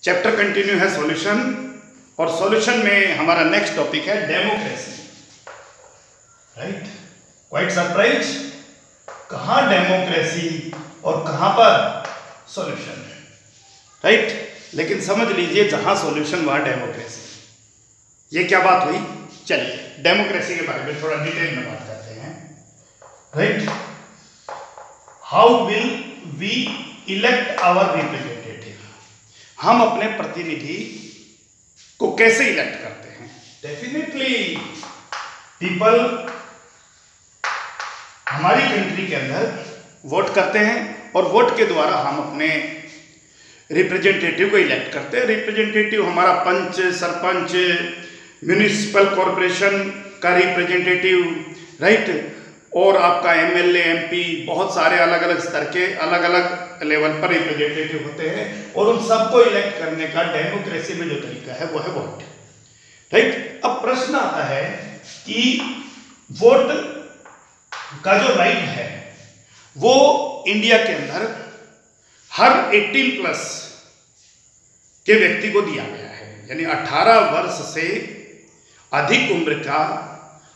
Chapter continue है solution, और solution में हमारा नेक्स्ट टॉपिक है डेमोक्रेसी। राइट, क्वाइट सरप्राइज, कहाँ डेमोक्रेसी और कहाँ पर सॉल्यूशन। राइट, लेकिन समझ लीजिए जहां सॉल्यूशन वहां डेमोक्रेसी। ये क्या बात हुई? चलिए डेमोक्रेसी के बारे में थोड़ा डिटेल में बात करते हैं। Right, how will we elect our representative, हम अपने प्रतिनिधि को कैसे इलेक्ट करते हैं? डेफिनेटली पीपल हमारी कंट्री के अंदर वोट करते हैं और वोट के द्वारा हम अपने रिप्रेजेंटेटिव को इलेक्ट करते हैं। रिप्रेजेंटेटिव हमारा पंच, सरपंच, म्यूनिसिपल कॉरपोरेशन का रिप्रेजेंटेटिव, राइट, और आपका एमएलए, एमपी, बहुत सारे अलग अलग स्तर के अलग अलग लेवल पर रिप्रेजेंटेटिव होते हैं, और उन सबको इलेक्ट करने का डेमोक्रेसी में जो तरीका है वो है वोट। राइट, अब प्रश्न आता है कि वोट का जो राइट है वो इंडिया के अंदर हर 18 प्लस के व्यक्ति को दिया गया है, यानी 18 वर्ष से अधिक उम्र का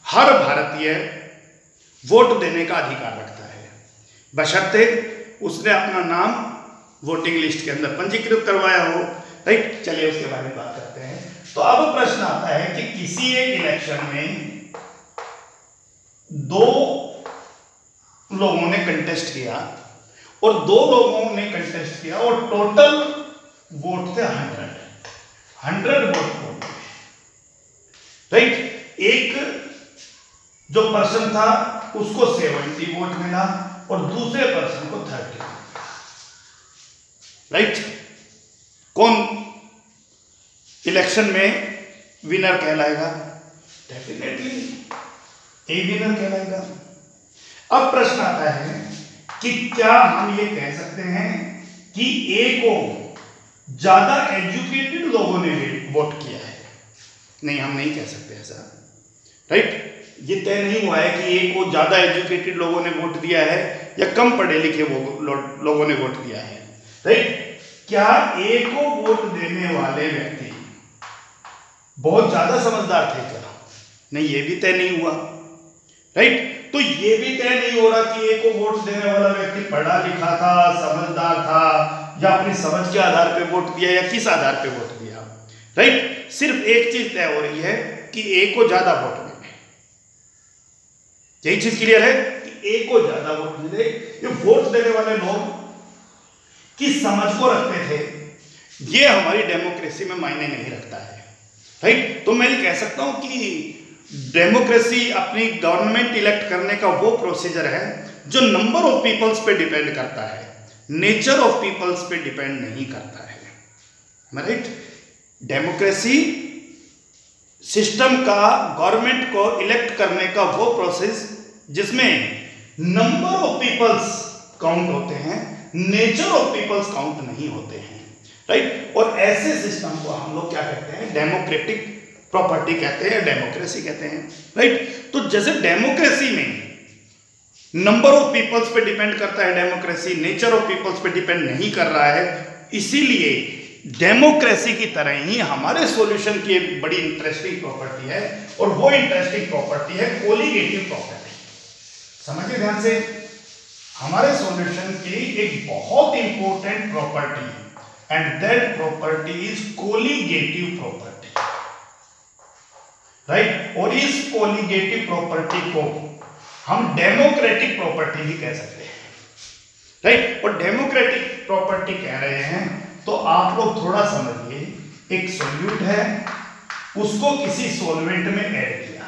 हर भारतीय वोट देने का अधिकार रखता है, बशर्ते उसने अपना नाम वोटिंग लिस्ट के अंदर पंजीकृत करवाया हो। राइट, चलिए उसके बारे में बात करते हैं। तो अब प्रश्न आता है कि किसी एक इलेक्शन में दो लोगों ने कंटेस्ट किया और दो लोगों ने कंटेस्ट किया और टोटल वोट थे 100 वोट। राइट, एक जो पर्सन था उसको 70 वोट मिला और दूसरे पर्सन को 30। राइट, कौन इलेक्शन में विनर कहलाएगा? डेफिनेटली ए विनर कहलाएगा। अब प्रश्न आता है कि क्या हम ये कह सकते हैं कि ए को ज्यादा एजुकेटेड लोगों ने वोट किया है? नहीं, हम नहीं कह सकते ऐसा। राइट, ये तय नहीं हुआ है कि ए को ज्यादा एजुकेटेड लोगों ने वोट दिया है या कम पढ़े लिखे लोगों ने वोट दिया है। राइट, क्या ए को वोट देने वाले व्यक्ति बहुत ज्यादा समझदार थे क्या? नहीं, ये भी तय नहीं हुआ। राइट, तो ये भी तय नहीं हो रहा कि ए को वोट देने वाला व्यक्ति पढ़ा लिखा था, समझदार था, या अपनी समझ के आधार पे वोट दिया या किस आधार पे वोट दिया। राइट, सिर्फ एक चीज तय हो रही है कि ए को ज्यादा वोट मिले। यही चीज क्लियर है कि ए को ज्यादा वोट मिले। ये वोट देने वाले लोग की समझ को रखते थे, ये हमारी डेमोक्रेसी में मायने नहीं रखता है। राइट, तो मैं ये कह सकता हूं कि डेमोक्रेसी अपनी गवर्नमेंट इलेक्ट करने का वो प्रोसीजर है जो नंबर ऑफ पीपल्स पे डिपेंड करता है, नेचर ऑफ पीपल्स पे डिपेंड नहीं करता है। राइट, डेमोक्रेसी सिस्टम का गवर्नमेंट को इलेक्ट करने का वो प्रोसेस जिसमें नंबर ऑफ पीपल्स काउंट होते हैं, नेचर ऑफ पीपल्स काउंट नहीं होते हैं। राइट, और ऐसे सिस्टम को हम लोग क्या कहते हैं? डेमोक्रेटिक प्रॉपर्टी कहते हैं, डेमोक्रेसी कहते हैं। राइट, तो जैसे डेमोक्रेसी में नंबर ऑफ पीपल्स पे डिपेंड करता है, डेमोक्रेसी नेचर ऑफ पीपल्स पे डिपेंड नहीं कर रहा है, इसीलिए डेमोक्रेसी की तरह ही हमारे सॉल्यूशन की एक बड़ी इंटरेस्टिंग प्रॉपर्टी है, और वो इंटरेस्टिंग प्रॉपर्टी है कोलिगेटिव प्रॉपर्टी। समझिए ध्यान से, हमारे सॉल्यूशन की एक बहुत इंपॉर्टेंट प्रॉपर्टी है, and that property is colligative property. Right, और इस कोलिगेटिव प्रॉपर्टी को हम डेमोक्रेटिक प्रॉपर्टी भी कह सकते हैं। राइट, और डेमोक्रेटिक प्रॉपर्टी कह रहे हैं तो आप लोग थोड़ा समझिए, एक सॉल्यूट है, उसको किसी सॉल्वेंट में ऐड किया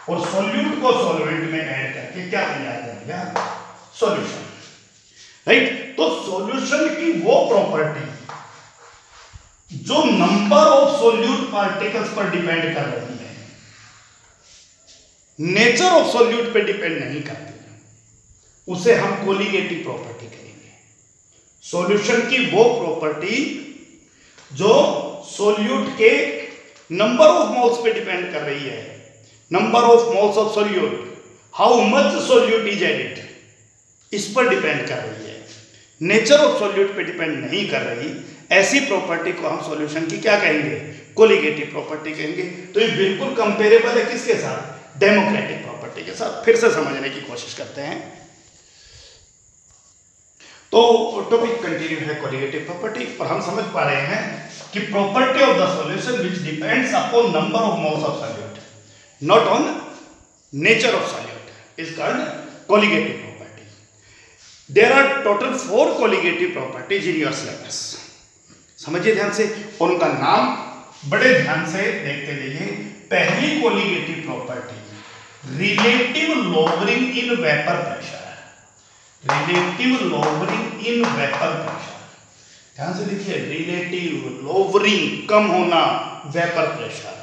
और सॉल्यूट को सॉल्वेंट में ऐड करके क्या तैयार कर लिया? सॉल्यूशन। राइट, तो सॉल्यूशन की वो प्रॉपर्टी जो नंबर ऑफ सॉल्यूट पार्टिकल्स पर डिपेंड कर रही है, नेचर ऑफ सॉल्यूट पे डिपेंड नहीं करती, उसे हम कोलिगेटिव प्रॉपर्टी कहेंगे। सॉल्यूशन की वो प्रॉपर्टी जो सॉल्यूट के नंबर ऑफ मोल्स पे डिपेंड कर रही है, number of moles of solute, how much solute is added, इस पर डिपेंड कर रही है, नेचर ऑफ सॉल्यूट पे डिपेंड नहीं कर रही। ऐसी प्रॉपर्टी को हम सॉल्यूशन की क्या कहेंगे, कोलिगेटिव प्रॉपर्टी कहेंगे। तो ये बिल्कुल कंपेरेबल है किसके साथ, डेमोक्रेटिक प्रॉपर्टी के साथ। फिर से समझने की कोशिश करते हैं। तो टॉपिक कंटिन्यू है कोलिगेटिव प्रॉपर्टी, और हम समझ पा रहे हैं कि property of the solution which depends upon number of moles of solute not on nature of solute is called colligative property. There are total 4 colligative properties in your syllabus. समझिए ध्यान से, और उनका नाम बड़े ध्यान से देखते जाइए। पहली colligative property relative lowering in vapour pressure, relative lowering in vapour pressure. ध्यान से देखिए, रिलेटिव लोअरिंग, कम होना वेपर प्रेशर,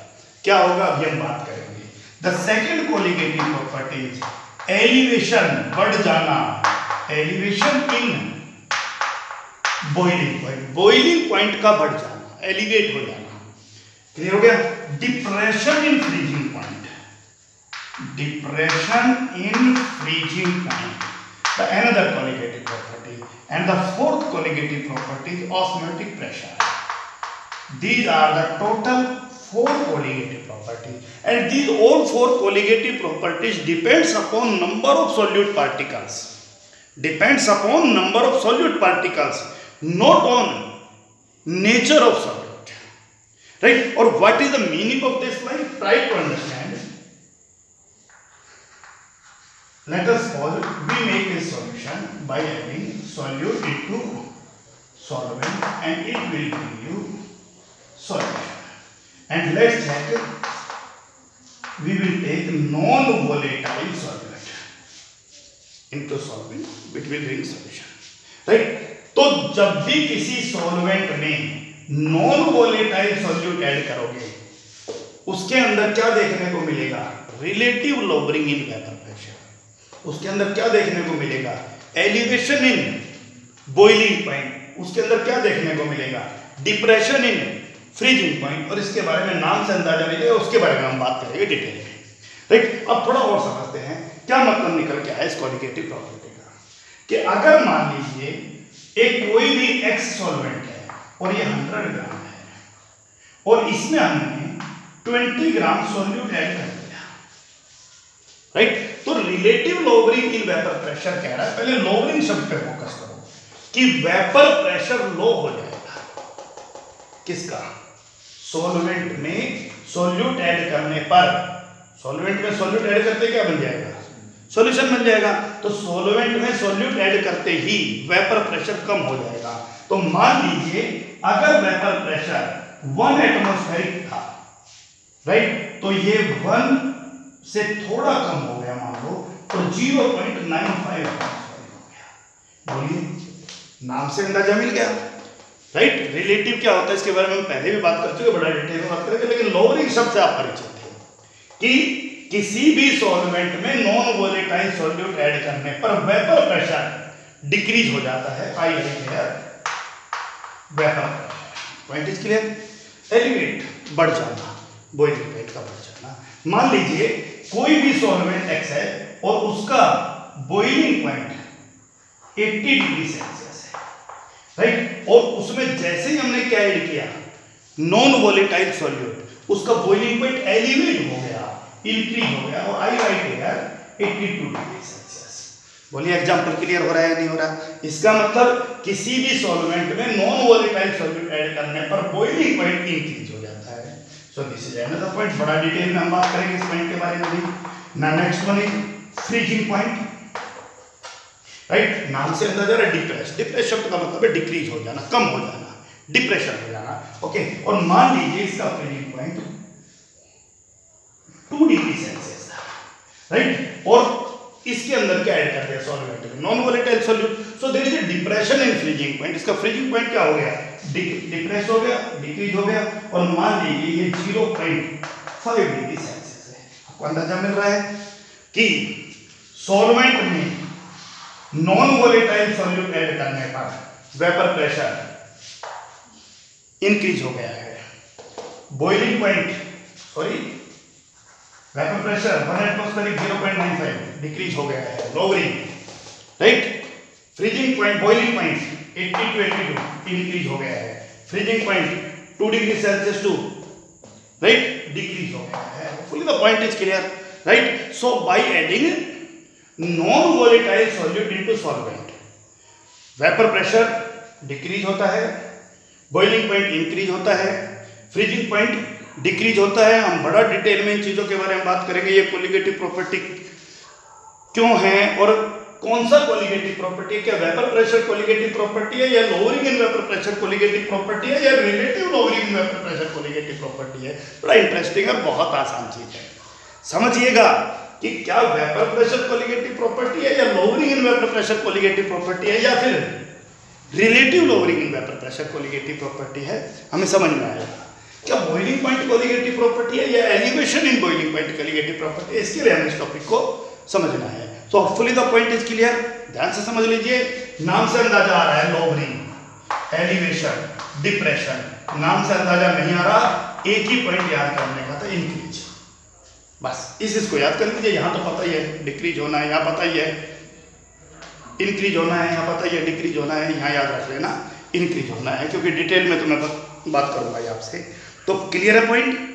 क्या होगा अभी हम बात करेंगे। The second colligative property is elevation, बढ़ जाना, elevation in boiling point, boiling point का बढ़ जाना, एलिवेट हो जाना। क्लियर हो गया। Depression in freezing point, depression in freezing point, the another colligative property, and the fourth colligative property is osmotic pressure. These are the total 4 colligative properties, and these all 4 colligative properties depends upon number of solute particles, depends upon number of solute particles, not on nature of solute, right? Or what is the meaning of this line? Try to understand. Let us suppose we make a solution by adding solute into solvent, and it will give you solution. And let's check, we will take non-volatile solvent into solvent, which will bring solution, right? तो जब भी किसी solvent में non volatile solute add करोगे, उसके अंदर क्या देखने को मिलेगा, relative lowering in vapour pressure. उसके अंदर क्या देखने को मिलेगा, एलिवेशन इन बॉइलिंग पॉइंट। उसके अंदर क्या देखने को मिलेगा, डिप्रेशन इन फ्रीजिंग पॉइंट। और इसके बारे में नाम से अंदाजा मिलेगा, उसके बारे में हम बात करेंगे डिटेल में, राइट। अब थोड़ा और समझते हैं क्या मतलब निकल के आया इस कोलिगेटिव प्रॉपर्टी का, कि अगर मान लीजिए एक कोई भी एक्स सॉल्वेंट है और ये 100 ग्राम है, और इसमें हमने 20 ग्राम सॉल्यूट ऐड कर दिया, राइट। तो relative lowering in vapour pressure कह रहा है, पहले लोअरिंग शब्द पे फोकस करो कि वेपर प्रेशर लो हो जाएगा किसका, सॉल्वेंट में सॉल्यूट ऐड करने पर। सॉल्वेंट में सॉल्यूट ऐड करते क्या बन जाएगा, सॉल्यूशन बन जाएगा। तो सॉल्वेंट में सॉल्यूट ऐड करते ही वेपर प्रेशर कम हो जाएगा। तो मान लीजिए अगर वेपर प्रेशर 1 एटमॉस्फेरिक था, राइट, तो ये 1 से थोड़ा कम हो गया मान लो, तो 0.95 एटमॉस्फेरिक हो गया। बोलिए, नाम से अंदाजा मिल गया, राइट। रिलेटिव क्या होता है इसके बारे में हम पहले भी बात कर चुके, बड़ा डिटेल में बात करेंगे, लेकिन लोअरिंग शब्द से आप परिचित थे कि किसी भी सॉल्वेंट में नॉन वोलेटाइल सॉल्यूट ऐड करने पर वेपर प्रेशर डिक्रीज हो जाता है। I vapour pressure, point is clear. Elevate, बढ़ जाना, बॉइलिंग पॉइंट का बढ़ जाना। मान लीजिए कोई भी सॉल्वेंट एक्स है और उसका बॉइलिंग पॉइंट 80 डिग्री सेल्सियस है, राइट, और उसमें जैसे ही हमने क्या ऐड किया, नॉन वोलेटाइल सॉल्यूट, उसका बॉइलिंग पॉइंट एलिवेट हो गया, इंक्रीज हो गया, और आई राइट हियर 82 डिग्री सेल्सियस। बोलिए एग्जांपल क्लियर हो रहा है नहीं हो रहा। इसका मतलब किसी भी सॉल्वेंट में नॉन वोलेटाइल सॉल्यूट ऐड करने पर बॉइलिंग पॉइंट इंक्रीज हो जाता है। सो दिस इज अनदर पॉइंट, बड़ा डिटेल में हम बात करेंगे इस पॉइंट के बारे में भी। ना next one is freezing point, right. नाम से अंदाजा है डिप्रेस, डिप्रेस शब्द का मतलब है डिक्रीज हो जाना, कम हो जाना, डिप्रेशन हो जाना, ओके। और मान लीजिए इसका फ्रीजिंग पॉइंट 2 डिग्री सेल्सियस था, राइट, और इसके अंदर क्या ऐड कर दिया सॉल्वेंट में, non volatile solute. So there is a depression in freezing point. इसका फ्रीजिंग पॉइंट क्या हो गया, डिप्रेस हो गया, डिक्रीज हो गया, और मान लीजिए ये 0.5 डिग्री सेल्सियस है। आपको अंदाजा मिल रहा है कि सॉल्वेंट में नॉन वोलेटाइल सॉल्यूट ऐड करने पर वेपर प्रेशर इंक्रीज हो गया है, boiling point, sorry, vapour pressure 1 atmospheric 0.95 decrease हो गया है, lowering, right. Freezing point, boiling point 80 to 82 increase हो गया है। Freezing point 2 degree Celsius to right decrease हो गया है। Hopefully the point is clear right. So by adding non volatile solute into solvent vapour pressure decrease होता है, boiling point increase होता है, फ्रीजिंग पॉइंट डिक्रीज होता है। हम बड़ा डिटेल में इन चीज़ों के बारे में बात करेंगे, ये कोलिगेटिव प्रॉपर्टी क्यों है और कौन सा कोलिगेटिव प्रॉपर्टी है, क्या वेपर प्रेशर कोलिगेटिव प्रॉपर्टी है या lowering in vapour pressure colligative property है या relative lowering in vapour pressure colligative property है। बड़ा इंटरेस्टिंग है, बहुत आसान चीज है। समझिएगा कि क्या वेपर प्रेशर कोलिगेटिव प्रॉपर्टी है या lowering in vapour pressure colligative property है या फिर relative lowering in vapour pressure colligative property है, हमें समझ में आएगा। क्या बॉइलिंग पॉइंट कोलिगेटिव प्रॉपर्टी है या elevation in boiling point colligative property है, इसके लिए हमें इस टॉपिक को समझना है। तो hopefully the point is clear, ध्यान से समझ लीजिए। नाम से अंदाजा आ रहा है लोअरिंग, एलिवेशन, डिप्रेशन, नाम से अंदाजा नहीं आ रहा, एक ही पॉइंट याद करने का था, इंक्रीज। बस इसको याद कर लीजिए। यहाँ तो पता ही है डिक्रीज होना है, यहाँ पता ही है इंक्रीज होना है, यहाँ पता ही है डिक्रीज होना है, यहाँ याद रख लेना इंक्रीज होना है, क्योंकि डिटेल में तो मैं बात करूंगा आपसे। तो क्लियर है पॉइंट।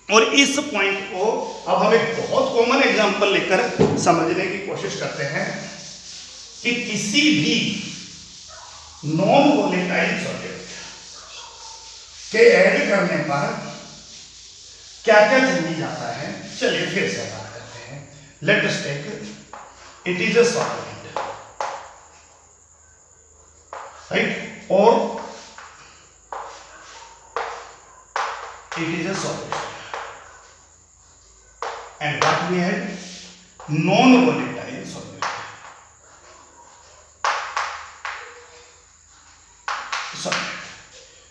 और इस पॉइंट को अब हम एक बहुत कॉमन एग्जांपल लेकर समझने की कोशिश करते हैं कि किसी भी नॉन वोलेटाइल सॉल्यूट के ऐड करने पर क्या क्या चेंजेस आता है। चलिए फिर से बात करते हैं। Let us take it is a solvent right और it is a solution and what we had non-volatile solute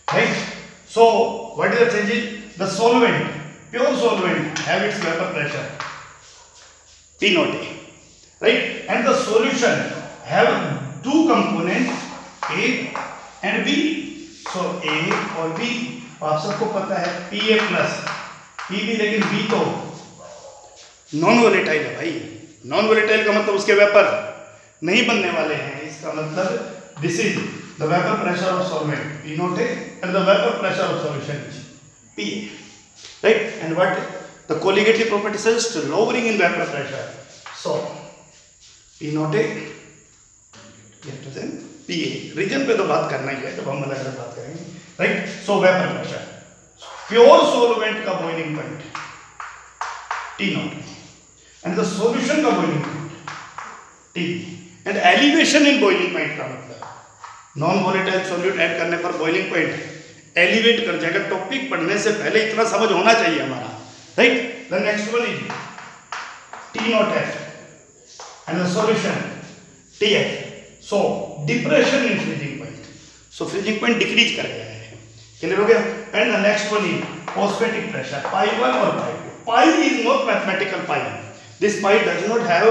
right. So what is the changes? The solvent, pure solvent have its vapor pressure P naught A right, and the solution have two components A and B. So A और B आप सबको पता है Pa plus Pb, लेकिन B तो non volatile है भाई। Non volatile का मतलब उसके वेपर नहीं बनने वाले हैं, इसका मतलब this is the vapour pressure of solvent P not A and the vapour pressure of solution is Pa right. And what the colligative property suggest lowering in vapour pressure, so P not A represent Pa। Reason पे तो बात करना ही है, जब हम अलग अलग बात करेंगे right. So vapour pressure, pure solvent का boiling point T not and the solution का boiling point T, and elevation in boiling point का मतलब नॉन वोलेटाइल सॉल्यूट ऐड करने पर बॉइलिंग पॉइंट एलिवेट कर जाएगा। टॉपिक पढ़ने से पहले इतना समझ होना चाहिए हमारा right. The next one is T not F and the solution TF। So depression in freezing point, so freezing point decrease कर गया है, क्लियर हो गया। And the next one is osmotic pressure pi1 और pi2। pi is not mathematical pi, this pi does not have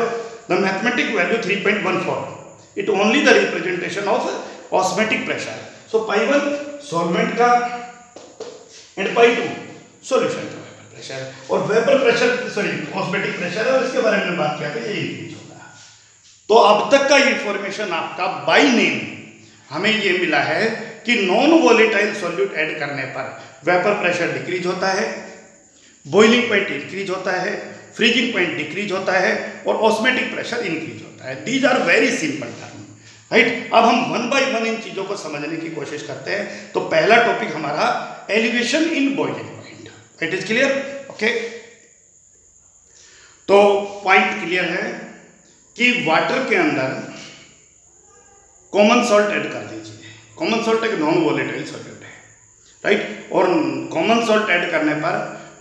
the mathematical value 3.14, it only the representation of osmotic pressure। so pi1 solvent का and pi2 solution का vapour pressure, और vapour pressure sorry osmotic pressure है, और इसके बारे में बात किया था, ये इंक्रीज होगा। तो अब तक का इंफॉर्मेशन आपका बाय नेम हमें ये मिला है कि नॉन वोलेटाइल सॉल्यूट ऐड करने पर वेपर प्रेशर डिक्रीज होता है, बॉइलिंग पॉइंट इंक्रीज होता है, फ्रीजिंग पॉइंट डिक्रीज होता है और ऑस्मोटिक प्रेशर इंक्रीज होता है। These are very simple term right. अब हम वन बाय वन इन चीजों को समझने की कोशिश करते हैं। तो पहला टॉपिक हमारा elevation in boiling point, it is clear okay. तो पॉइंट क्लियर है कि वाटर के अंदर कॉमन सॉल्ट ऐड कर दीजिए। कॉमन सॉल्ट एक नॉन वोलेटाइल सॉल्यूट है राइट, और कॉमन सॉल्ट ऐड करने पर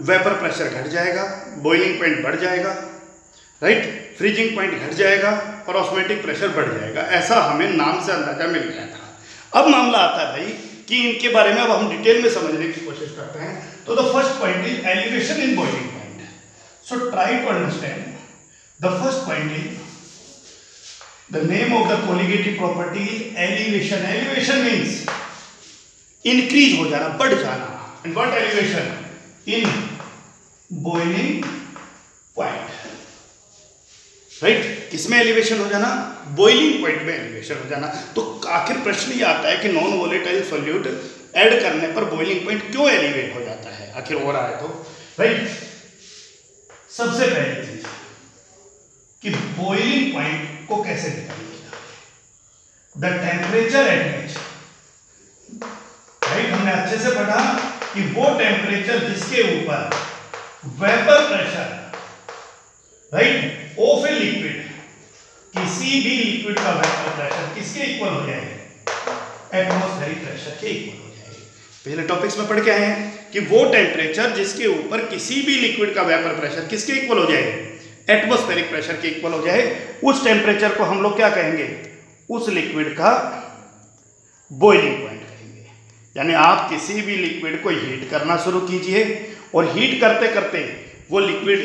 वेपर प्रेशर घट जाएगा, बॉइलिंग पॉइंट बढ़ जाएगा राइट, फ्रीजिंग पॉइंट घट जाएगा और ऑस्मोटिक प्रेशर बढ़ जाएगा। ऐसा हमें नाम से अंदाजा मिल गया था। अब मामला आता है भाई कि इनके बारे में अब हम डिटेल में समझने की कोशिश करते हैं। तो the first point is elevation in boiling point. So try to understand the first point is the name of the colligative property is elevation। elevation means increase हो जाना, बढ़ जाना। and what elevation? in boiling point right। किसमें elevation हो जाना? Boiling point में elevation हो जाना। तो आखिर प्रश्न ये आता है कि नॉन वोलेटाइल सॉल्यूट ऐड करने पर बॉइलिंग पॉइंट क्यों एलिवेट हो जाता है, आखिर हो रहा है तो, राइट। सबसे पहली चीज कि बॉइलिंग पॉइंट को कैसे निकालिएगा, the temperature at which, right, हमने अच्छे से पढ़ा कि वो टेम्परेचर जिसके ऊपर vapour pressure, right, of a liquid, किसी भी लिक्विड का वेपर प्रेशर किसके इक्वल हो जाएगा, एटमॉस्फेरिक प्रेशर के इक्वल हो जाएगा। पहले टॉपिक्स में पढ़ के आए हैं कि वो टेम्परेचर जिसके ऊपर किसी भी लिक्विड का वेपर प्रेशर किसके इक्वल हो जाए, एटमॉस्फेरिक प्रेशर के इक्वल हो जाए, उस टेम्परेचर को हम लोग क्या कहेंगे, उस लिक्विड का बॉइलिंग पॉइंट कहेंगे। यानी आप किसी भी लिक्विड को हीट करना शुरू कीजिए और हीट करते करते वो लिक्विड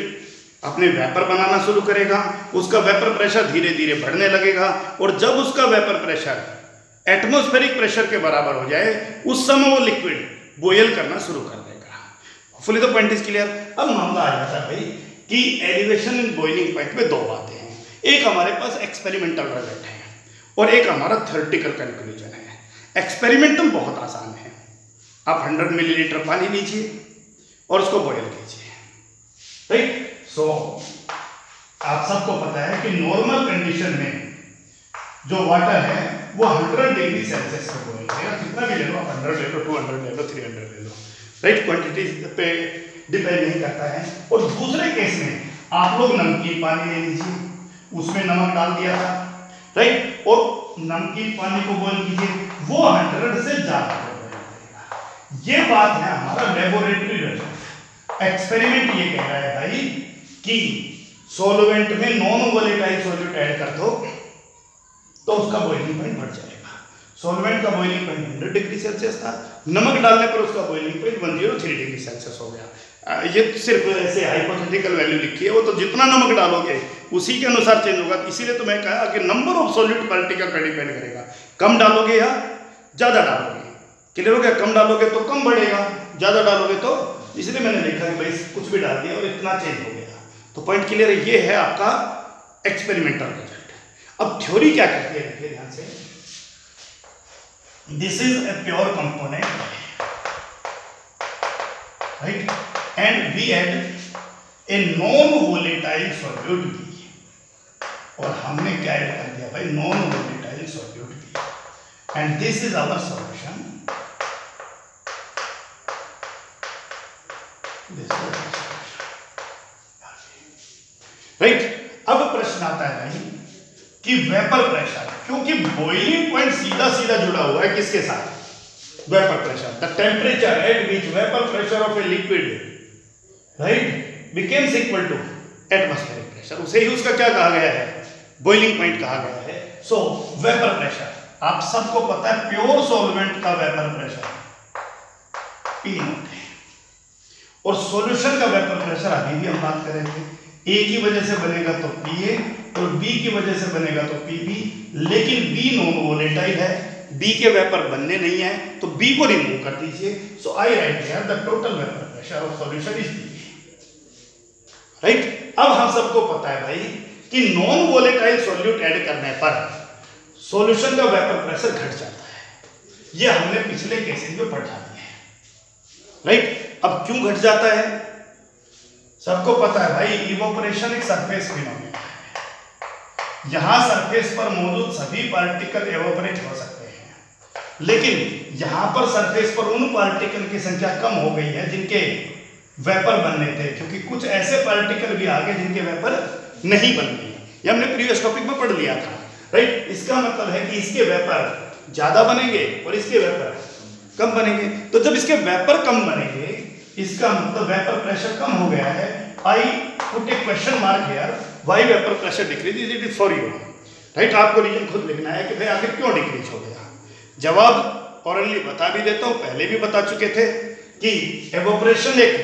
अपने वेपर बनाना शुरू करेगा, उसका वेपर प्रेशर धीरे धीरे बढ़ने लगेगा और जब उसका वेपर प्रेशर एटमॉस्फेरिक प्रेशर के बराबर हो जाए उस समय वो लिक्विड बॉयल करना शुरू कर देगा। Hopefully the point is clear. अब मामला आ जाता है भाई कि एलिवेशन इन बॉइलिंग पॉइंट में दो बातें हैं, एक हमारे पास एक्सपेरिमेंटल रिजल्ट है और एक हमारा थ्योरेटिकल कंक्लूजन है। एक्सपेरिमेंटल बहुत आसान है, आप 100 मिलीलीटर पानी लीजिए और उसको बॉयल कीजिए, राइट। सो आप सबको पता है कि नॉर्मल कंडीशन में जो वाटर है वो 100 डिग्री सेल्सियस पे बॉयल करेगा, कितना भी ले लो, 100 ले लो, 200 ले लो, 300 ले लो, राइट, क्वांटिटी पे डिपेंड नहीं करता है। और दूसरे केस में आप लोग नमकीन पानी ले लीजिए, उसमें नमक डाल दिया था, राइट, और नमकीन पानी को बॉयल कीजिए, वो 100 से ज्यादा बॉयल करेगा। ये बात है हमारा लेबोरेटरी रिजल्ट। एक्सपेरिमेंट ये कह रहा है भाई कि सॉल्वेंट में नॉन वोलेटाइल सॉल्यूट ऐड कर दो तो उसका बॉइलिंग पॉइंट बढ़ जाएगा। सॉल्वेंट का बॉइलिंग पॉइंट 100 डिग्री सेल्सियस था, नमक डालने पर उसका बॉइलिंग पॉइंट 103 डिग्री सेल्सियस हो गया। ये सिर्फ ऐसे हाइपोथेटिकल वैल्यू लिखी है, वो तो जितना नमक डालोगे उसी के अनुसार चेंज होगा। इसीलिए तो मैं कहा कि नंबर ऑफ सॉल्यूट पार्टिकल पर डिपेंड करेगा, कम डालोगे या ज्यादा डालोगे, क्लियर हो गया। कम डालोगे तो कम बढ़ेगा, ज्यादा डालोगे तो, इसलिए मैंने लिखा कि भाई कुछ भी डाल दिया और इतना चेंज हो गया। तो पॉइंट क्लियर है, ये है आपका एक्सपेरिमेंटल रिजल्ट। अब थ्योरी क्या कहती है, देखिए ध्यान से, this is a pure component, right, and we add a non volatile solute B, और हमने क्या ऐड कर दिया भाई, non volatile solute B, and this is our solution, right. अब प्रश्न आता है भाई कि वेपर प्रेशर, क्योंकि बॉइलिंग पॉइंट सीधा सीधा जुड़ा हुआ है किसके साथ, vapour pressure, the temperature at which vapour pressure of a liquid, right, becomes equal to atmospheric pressure, उसे ही उसका क्या कहा गया है, बॉइलिंग पॉइंट कहा गया है। सो वेपर प्रेशर, आप सबको पता है प्योर सॉल्वेंट का वेपर प्रेशर P0 है, और सॉल्यूशन का वेपर प्रेशर अभी भी हम बात कर रहे थे, A की वजह से बनेगा तो PA और B की वजह से बनेगा तो PB, लेकिन B नॉन वोलेटाइल है, B के वेपर बनने नहीं है तो B को रिमूव कर दीजिए। So I write here the total vapour pressure of solution is PB, right. अब हम सबको पता है भाई कि नॉन वोलेटाइल सॉल्यूट ऐड करने पर सॉल्यूशन का वेपर प्रेशर घट जाता है, ये हमने पिछले केसेस में पढ़ा दिया है, राइट। अब क्यों घट जाता है, सबको पता है भाई, इवोपरेशन एक सरफेस फिनोमेना है, यहां सरफेस पर मौजूद सभी पार्टिकल इवोपरेट हो सकते हैं, लेकिन यहां पर सरफेस पर उन पार्टिकल की संख्या कम हो गई है जिनके वेपर बनने थे, क्योंकि कुछ ऐसे पार्टिकल भी आ गए जिनके वेपर नहीं बन गए, ये हमने प्रीवियस टॉपिक में पढ़ लिया था, राइट। इसका मतलब है कि इसके वेपर ज्यादा बनेंगे और इसके वेपर कम बनेंगे। तो जब इसके वेपर कम बनेंगे, इसका मतलब वेपर प्रेशर कम हो गया है। I put A question mark here, why vapour pressure decrease, it is for you, right. आपको रीजन खुद लिखना है कि भाई आखिर क्यों डिक्रीज हो गया। जवाब ऑरली बता भी देता हूं, पहले भी बता चुके थे कि एवोपरेशन एक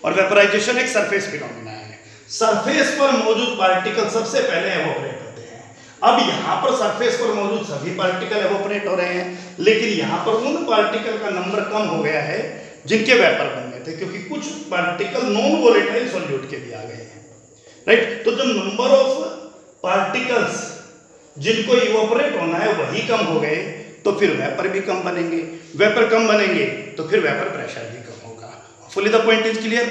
और वेपराइजेशन एक सरफेस फिनोमेना है, सरफेस पर मौजूद पार्टिकल सबसे पहले एवोपरेट होते हैं। अब यहां पर सरफेस पर मौजूद सभी पार्टिकल एवोपरेट हो रहे हैं, लेकिन यहां पर उन पार्टिकल का नंबर कम हो गया है जिनके वेपर बनने थे, क्योंकि कुछ पार्टिकल नॉन वोलेटाइल सॉल्यूट के भी आ गए हैं, राइट। तो जब नंबर ऑफ पार्टिकल्स जिनको इवोपरेट होना है वही कम हो गए, तो फिर वेपर भी कम बनेंगे, वेपर कम बनेंगे तो फिर वेपर प्रेशर भी कम होगा। Fully the point is clear.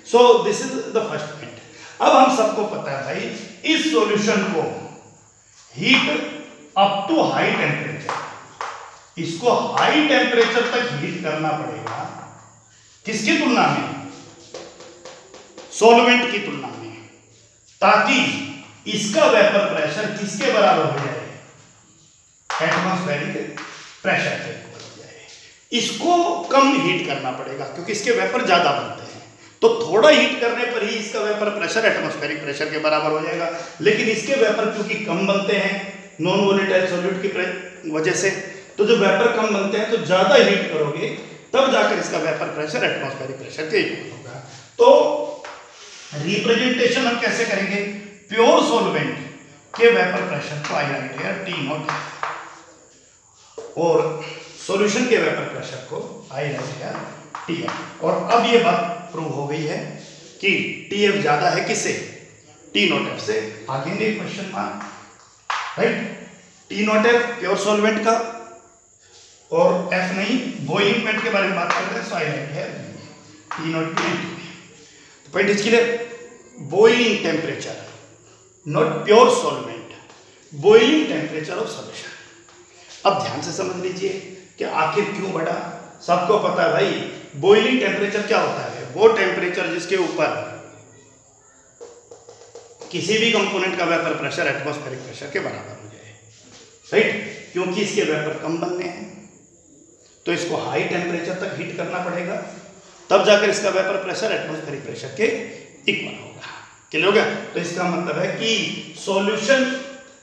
So this is the first point. अब हम सबको पता है भाई, इस सॉल्यूशन को heat up to high temperature, इसको हाई टेम्परेचर तक हीट करना पड़ेगा। किसकी तुलना में? सॉल्वेंट की तुलना में, ताकि इसका वेपर प्रेशर किसके बराबर हो जाए? एटमॉस्फेरिक प्रेशर के बराबर हो जाए। इसको कम हीट करना पड़ेगा क्योंकि इसके वेपर ज्यादा बनते हैं, तो थोड़ा हीट करने पर ही इसका वेपर प्रेशर एटमॉस्फेरिक प्रेशर के बराबर हो जाएगा। लेकिन इसके वेपर क्योंकि कम बनते हैं नॉन वोलेटाइल सॉल्यूट की वजह से, तो जब वेपर कम बनते हैं तो ज्यादा हीट करोगे तब जाकर इसका वेपर प्रेशर एटमॉस्फेरिक प्रेशर के इक्वल होगा। तो रिप्रेजेंटेशन हम कैसे करेंगे? प्योर सॉल्वेंट के वेपर प्रेशर को आई राइट हियर T नॉट, और सॉल्यूशन के वेपर प्रेशर को आई राइट हियर Tf। और अब ये बात प्रूव हो गई है कि Tf ज्यादा है किससे? T नॉट F से। आगे नहीं question mark, right? T not F pure solvent का और F नहीं, बॉइलिंग पॉइंट के बारे में बात कर रहे हैं, so I write here T not T। तो point is clear. Boiling temperature, not pure solvent, boiling temperature of solution. अब ध्यान से समझ लीजिए कि आखिर क्यों बढ़ा। सबको पता है भाई, बॉइलिंग टेम्परेचर क्या होता है? वो टेम्परेचर जिसके ऊपर किसी भी कंपोनेंट का वेपर प्रेशर एटमॉस्फेरिक प्रेशर के बराबर हो जाए, राइट? क्योंकि इसके वेपर कम बनने हैं तो इसको हाई टेम्परेचर तक हीट करना पड़ेगा, तब जाकर इसका वेपर प्रेशर एटमॉस्फेरिक प्रेशर के इक्वल होगा। क्लियर हो गया? तो इसका मतलब है कि सॉल्यूशन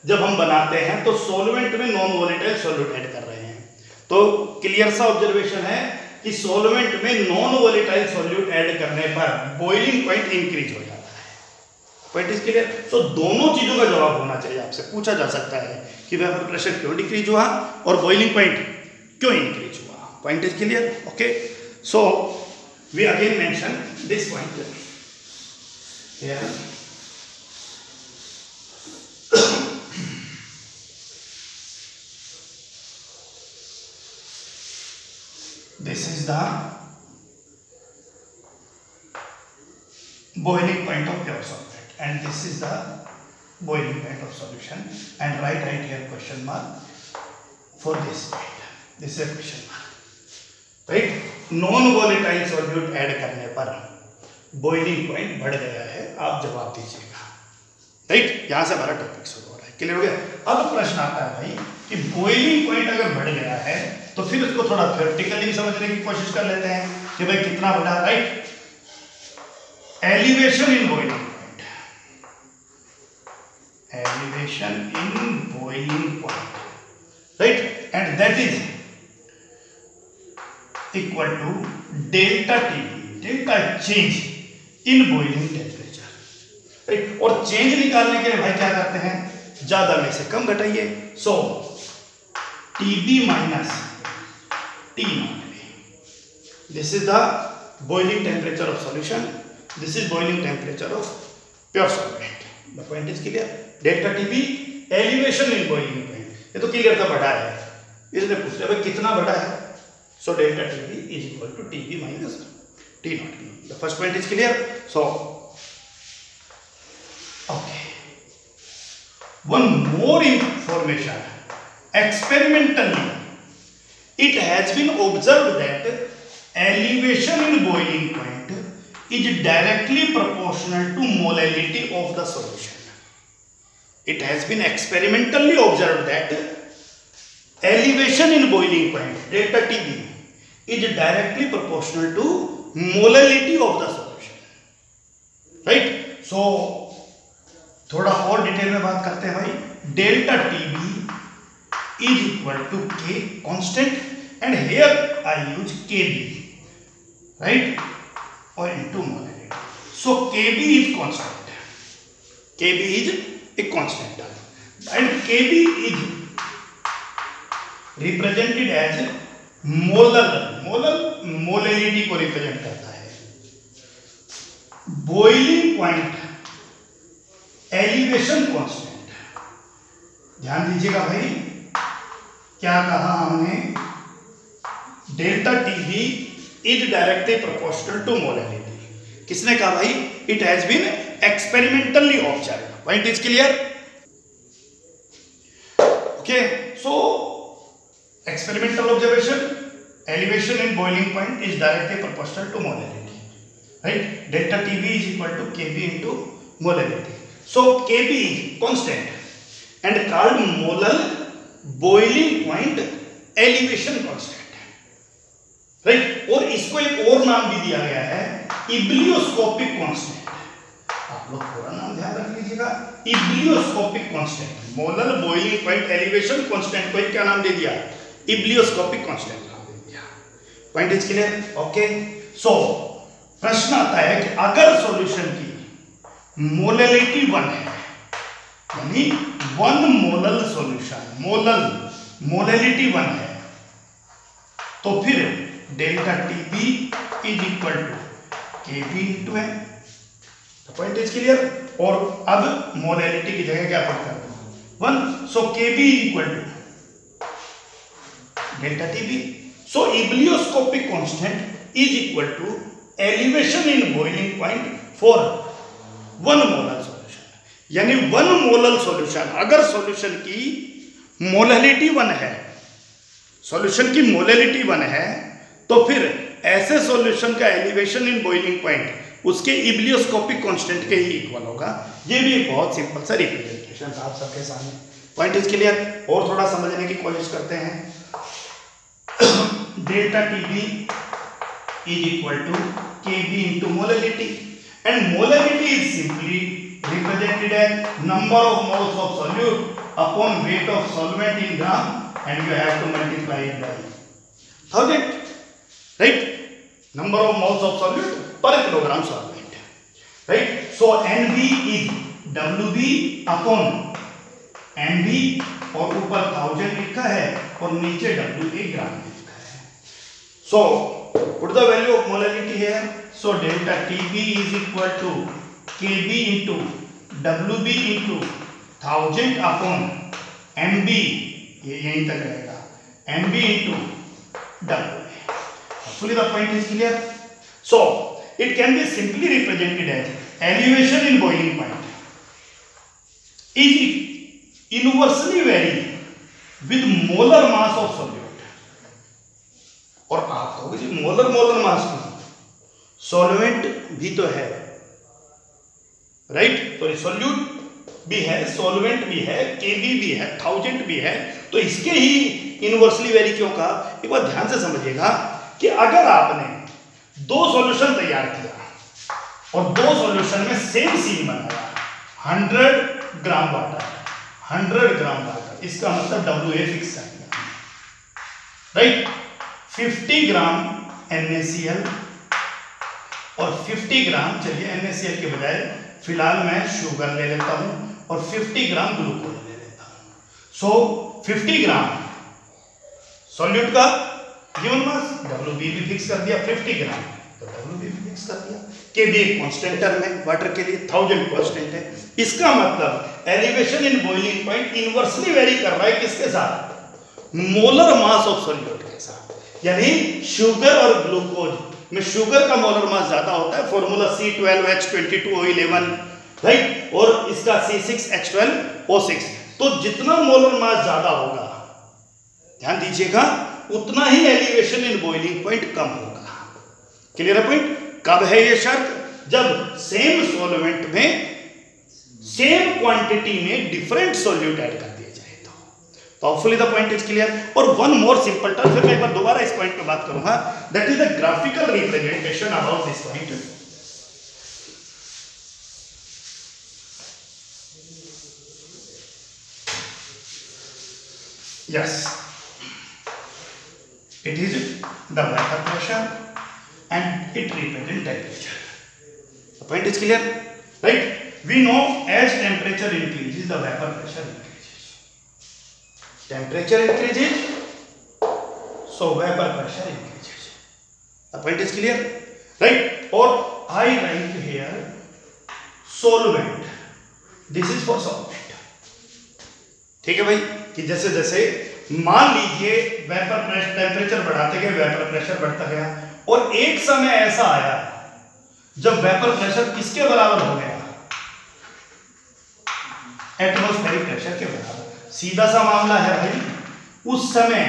जब हम बनाते हैं तो सॉल्वेंट में नॉन वोलेटाइल सॉल्यूट ऐड कर रहे हैं। तो क्लियर सा ऑब्जर्वेशन है कि सॉल्वेंट में नॉन वोलेटाइल सॉल्यूट ऐड करने पर बॉइलिंग पॉइंट इंक्रीज हो जाता है। Point is clear. तो दोनों चीजों का जवाब होना चाहिए। आपसे पूछा जा सकता है कि वेपर प्रेशर क्यों डिक्रीज हुआ और बॉइलिंग पॉइंट क्यों इंक्रीज हुआ। Point is clear. Okay, so we again mention this point here. This is the boiling point of pure solvent and this is the boiling point of solution, and write right here question mark for this point. This is a question mark, right? Non volatile solute add करने पर boiling point बढ़ गया है, आप जवाब दीजिएगा, right? यहां से हमारा टॉपिक शुरू हो रहा है। क्लियर हो गया? अब प्रश्न आता है भाई कि बॉइलिंग पॉइंट अगर बढ़ गया है तो फिर उसको थोड़ा थ्योरेटिकली समझने की कोशिश कर लेते हैं कि भाई कितना बढ़ा, right? Elevation in boiling point, elevation in boiling point, right? And that is equal to delta T, delta change in boiling temperature, right? और चेंज निकालने के लिए भाई क्या करते हैं, ज्यादा में से कम घटाइए। So TB minus T not B, this is the boiling temperature of solution, this is boiling temperature of pure solvent. The point is clear. Delta TB elevation in boiling point, ये तो क्लियर था, बढ़ा है, इसने पूछ लिया भाई कितना बढ़ा है। So delta TB is equal to TB minus T not B. The first point is clear. So okay, one more information. Experimentally it has been observed that elevation in boiling point is directly proportional to molality of the solution. It has been experimentally observed that elevation in boiling point delta TB is directly proportional to molality of the solution, right? So थोड़ा और detail में बात करते हैं भाई। Delta TB is equal to K constant and here I use KB, right? और into molarity. So KB is constant, KB is a constant and KB is represented as molar, molar molarity को represent करता है। Boiling point elevation constant, ध्यान दीजिएगा भाई, क्या कहा हमने? Delta TB is directly proportional to molality. किसने कहा भाई? It has been experimentally observed. Point is clear? Okay, so experimental observation, elevation in boiling point is directly proportional to molality, right? Delta TB is equal to Kb into molality. So Kb is constant and called molal boiling point elevation constant, right? और इसको एक और नाम भी दिया गया है, इब्लियोस्कोपिक constant. आप लोग पूरा नाम ध्यान रख लीजिएगा, ebullioscopic constant. Molar boiling point elevation constant को क्या नाम दे दिया? Ebullioscopic constant. Point is clear? Okay, so प्रश्न आता है कि अगर सॉल्यूशन की मोलैलिटी 1 है, यानी 1 मोलल सॉल्यूशन, मोलैलिटी 1 है, तो फिर delta TB is equal to KB into N. Point is clear? और अब मोलैलिटी की जगह क्या पढ़ करते हैं? 1। So KB is equal to delta TB. So ebullioscopic constant is equal to elevation in boiling point for 1 molar solution. यानी 1 molar solution, अगर सॉल्यूशन की मोलैलिटी 1 है, सॉल्यूशन की मोलैलिटी 1 है, तो फिर ऐसे सॉल्यूशन का एलिवेशन इन बॉइलिंग पॉइंट उसके इब्लियोस्कोपिक कांस्टेंट के ही इक्वल होगा। ये भी एक बहुत सिंपल सा रिप्रेजेंटेशन आप सबके सामने। Point is clear? और थोड़ा समझने की कोशिश करते हैं। Delta TB is equal to Kb into molality, and molality is simply represented as number of moles of solute upon weight of solvent in gram, and you have to multiply it by 1000, right? Number of moles of solute per kilogram solvent, right? So Nb is Wb upon Nb, और ऊपर 1000 लिखा है और नीचे W एक ग्राम में लिखा है। So put the value of molality here. So delta Tb is equal to Kb into Wb into 1000 upon Mb, ये यहीं तक रहेगा, Mb into W. Hopefully the point is clear. So it can be simply represented as elevation in boiling point is inversely vary with molar mass of solute. और आप कहोगे जी molar mass की solvent भी तो है, राइट? सॉरी, सोल्यूट भी है, solvent भी है, केबी भी है, 1000 भी है, तो इसके ही इनवर्सली वेरी क्यों कहा? एक बार ध्यान से समझिएगा कि अगर आपने 2 सॉल्यूशन तैयार किया और 2 सॉल्यूशन में सेम सीन बनाया, 100 ग्राम वाटर, 100 ग्राम वाटर, इसका मतलब WA फिक्स कर दिया, राइट? 50 ग्राम NaCl और 50 ग्राम, चलिए NaCl के बजाय फिलहाल मैं शुगर ले लेता हूं और 50 ग्राम ग्लूकोज ले लेता हूं। सो 50 ग्राम सॉल्यूट का गिवन मास, Wb भी फिक्स कर दिया 50 ग्राम, तो Wb भी फिक्स कर दिया। Kb एक कांस्टेंट टर्म है, वाटर के लिए 1000 कांस्टेंट है। इसका मतलब elevation in boiling point inversely vary कर रहा है किसके साथ? मोलर मास ऑफ सॉल्यूट के साथ। यानी शुगर और ग्लूकोज में शुगर का मोलर मास ज्यादा होता है, फॉर्मूला C12H22O11, राइट? और इसका C6H12O6। तो जितना मोलर मास ज्यादा होगा, ध्यान दीजिएगा, उतना ही एलिवेशन इन बॉइलिंग पॉइंट कम होगा। क्लियर है पॉइंट? कब है ये शर्त? जब सेम सॉल्वेंट में सेम क्वांटिटी में डिफरेंट सॉल्यूट ऐड कर दिया जाए तो hopefully the point is clear. और वन मोर सिंपल टर्म, फिर मैं एक बार दोबारा इस पॉइंट पे बात करूंगा, that is the graphical representation about this point. Yes, it is the vapor pressure and it represents temperature. The point is clear, right? We know as temperature increases, the vapor pressure increases. Temperature increases, so vapor pressure increases. The point is clear, right? Or I write here solvent. This is for solvent. ठीक है भाई, कि जैसे जैसे मान लीजिए vapour pressure, temperature बढ़ाते गए वेपर प्रेशर बढ़ता गया और एक समय ऐसा आया जब वेपर प्रेशर किसके बराबर हो गया, एटमॉस्फेरिक प्रेशर के बराबर। सीधा सा मामला है भाई, उस समय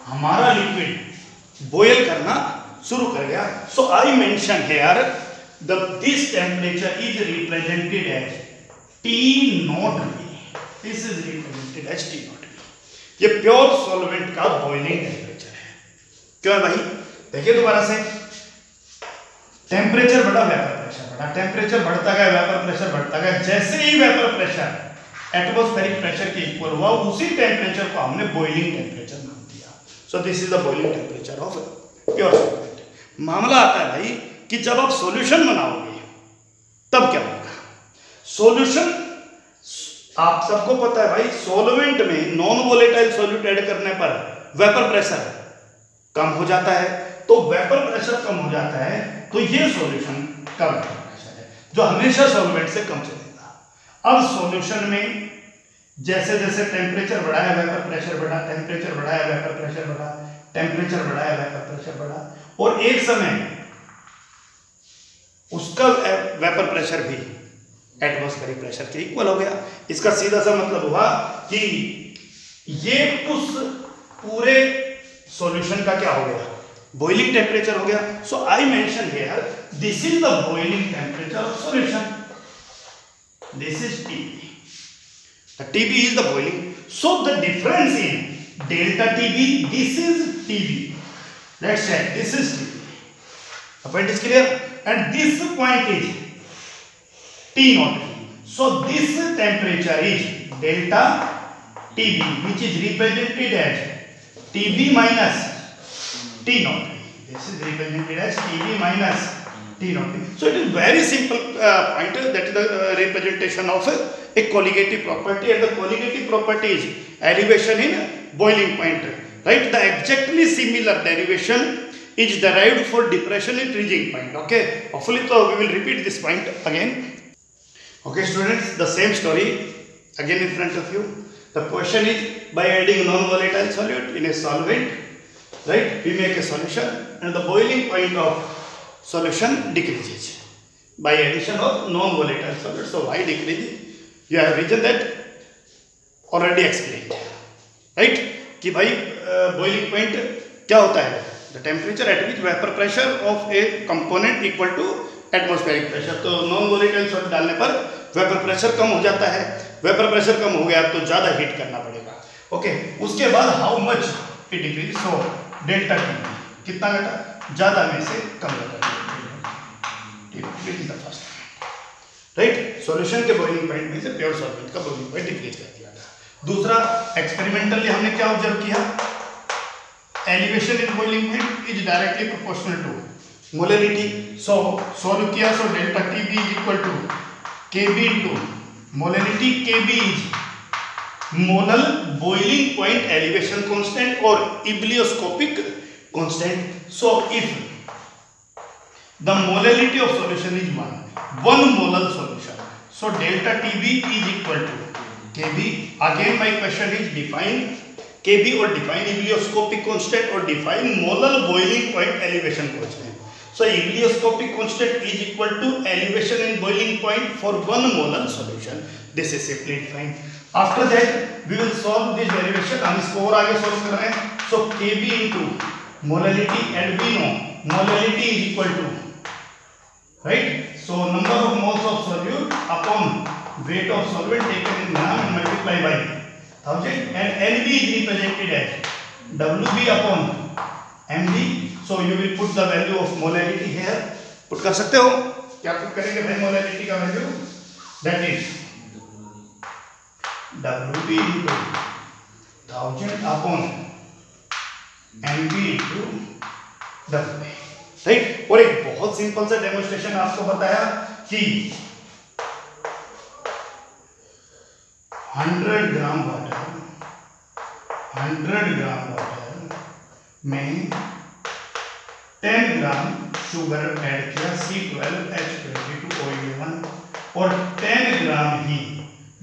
हमारा लिक्विड बॉयल करना शुरू कर गया। So I mention here this temperature is represented as T0 B। This is represented as T0 B। ये प्योर सॉल्वेंट का बॉइलिंग टेम्परेचर है। क्यों है भाई, देखिए दोबारा से, टेम्परेचर बढ़ा, वेपर प्रेशर बढ़ा, टेम्परेचर बढ़ता गया, वेपर प्रेशर बढ़ता गया। जैसे ही वेपर प्रेशर एटमॉस्फेरिक प्रेशर के इक्वल हुआ, उसी टेम्परेचर को हमने बॉइलिंग टेम्परेचर नाम दिया। सो this is the boiling temperature of pure solvent. मामला आता है भाई कि जब आप सॉल्यूशन बनाओगे तब क्या होगा। सॉल्यूशन आप सबको पता है भाई, सॉल्वेंट में नॉन वोलेटाइल सॉल्यूट ऐड करने पर वेपर प्रेशर कम हो जाता है। तो वेपर प्रेशर कम हो जाता है तो ये सॉल्यूशन का वेपर प्रेशर है जो हमेशा सॉल्वेंट से कम चलेगा। अब सॉल्यूशन में जैसे जैसे टेम्परेचर बढ़ाया वेपर प्रेशर बढ़ा, टेम्परेचर बढ़ाया वेपर प्रेशर बढ़ा, टेम्परेचर बढ़ाया वेपर प्रेशर बढ़ा, और एक समय उसका वेपर प्रेशर भी एटमॉस्फेरिक प्रेशर के इक्वल हो गया। इसका सीधा सा मतलब हुआ कि ये उस पूरे सॉल्यूशन का क्या हो गया, बॉइलिंग टेम्परेचर हो गया। So I mention here this is the boiling temperature of solution, this is TB। the TB is the boiling, so the difference in delta TB, this is TB, let's check, this is TB, the point is clear, and this point is T0, so this temperature is delta TB, which is represented as TB minus T0, this is represented as TB minus T0. So it is very simple point, that is the representation of a colligative property, and the colligative property is elevation in boiling point, right? The exactly similar derivation is derived for depression in freezing point. Okay, hopefully so we will repeat this point again. Okay students, the same story again in front of you. The question is, by adding non-volatile solute in a solvent, right, we make a solution and the boiling point of solution decreases by addition of non-volatile solute. So why decreases? You have reason that already explained, right? कि भाई boiling point क्या होता है, the temperature at which vapor pressure of a component equal to atmospheric pressure। तो non-volatile solute डालने पर vapor pressure कम हो जाता है, vapor pressure कम हो गया तो ज़्यादा heat करना पड़ेगा। ओके, उसके बाद how much it decreases, so delta T कितना घटा, ज़्यादा में से कम घटा, राइट। सॉल्यूशन के बॉइलिंग पॉइंट में से प्योर सॉल्वेंट का बॉइलिंग पॉइंट डिक्रीज कर दिया था। दूसरा, एक्सपेरिमेंटली हमने क्या ऑब्जर्व किया, elevation in boiling point is directly proportional to molarity. So solve किया, so delta TB is equal to KB into molarity. KB is molal boiling point elevation constant और ebullioscopic constant. So if the molality of solution is 1 molal solution, so delta TB is equal to KB। again my question is, define KB or define iblioscopic constant or define molal boiling point elevation constant। so iblioscopic constant is equal to elevation in boiling point for 1 molal solution, this is simply defined। after that we will solve this derivation, हम इसको और आगे solve कर रहे हैं। so KB into molality, and we know molality is equal to, right, so number of moles of solute upon weight of solvent taken in gram and multiply by 1000, and NB is represented as WB upon MB। so you will put the value of molarity here, put कर सकते हो, क्या put करेंगे भाई molarity का value, that is WB into 1000 upon MB into WB, right. और एक बहुत सिंपल सा डेमोन्स्ट्रेशन आपको बताया कि 100 ग्राम वाटर में 10 ग्राम शुगर ऐड किया, C12H22O11, और 10 ग्राम ही